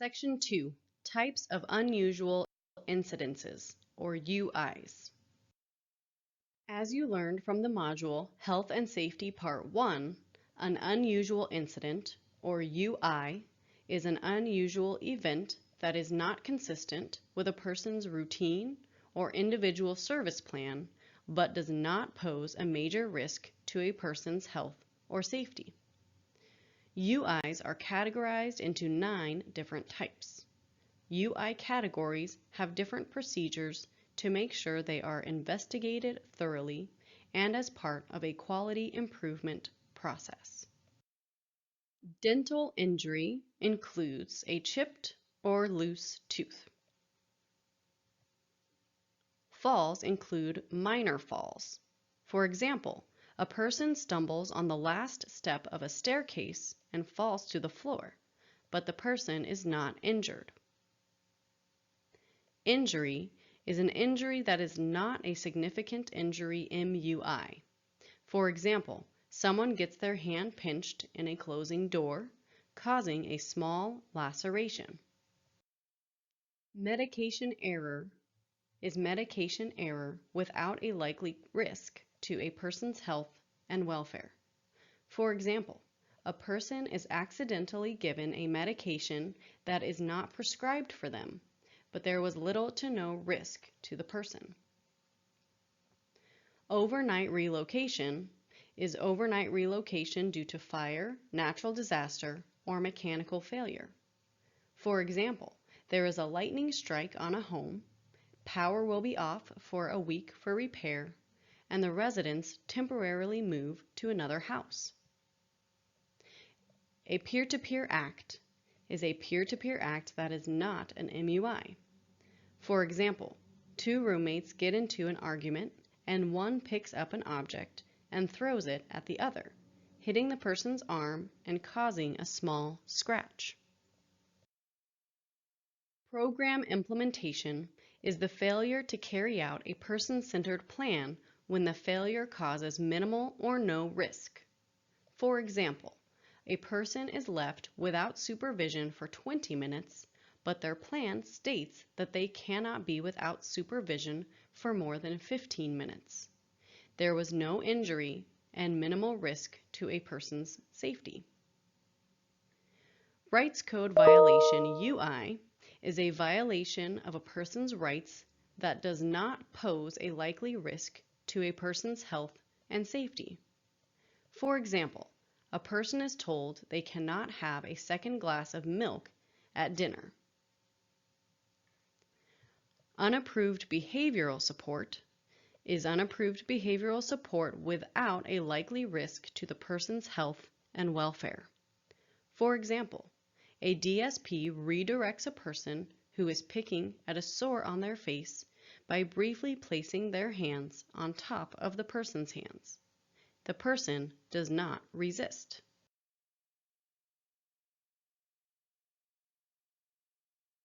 Section 2. Types of Unusual Incidences, or UIs. As you learned from the module Health and Safety Part 1, an unusual incident, or UI, is an unusual event that is not consistent with a person's routine or individual service plan, but does not pose a major risk to a person's health or safety. UIs are categorized into 9 different types. UI categories have different procedures to make sure they are investigated thoroughly and as part of a quality improvement process. Dental injury includes a chipped or loose tooth. Falls include minor falls. For example, a person stumbles on the last step of a staircase and falls to the floor, but the person is not injured. Injury is an injury that is not a significant injury MUI. For example, someone gets their hand pinched in a closing door, causing a small laceration. Medication error is medication error without a likely risk to a person's health and welfare. For example, a person is accidentally given a medication that is not prescribed for them, but there was little to no risk to the person. Overnight relocation is overnight relocation due to fire, natural disaster, or mechanical failure. For example, there is a lightning strike on a home, power will be off for a week for repair, and the residents temporarily move to another house. A peer-to-peer act is a peer-to-peer act that is not an MUI. For example, 2 roommates get into an argument and one picks up an object and throws it at the other, hitting the person's arm and causing a small scratch. Program implementation is the failure to carry out a person-centered plan when the failure causes minimal or no risk. For example, a person is left without supervision for 20 minutes, but their plan states that they cannot be without supervision for more than 15 minutes. There was no injury and minimal risk to a person's safety. Rights Code Violation UI is a violation of a person's rights that does not pose a likely risk to a person's health and safety. For example, a person is told they cannot have a second glass of milk at dinner. Unapproved behavioral support is unapproved behavioral support without a likely risk to the person's health and welfare. For example, a DSP redirects a person who is picking at a sore on their face by briefly placing their hands on top of the person's hands. The person does not resist.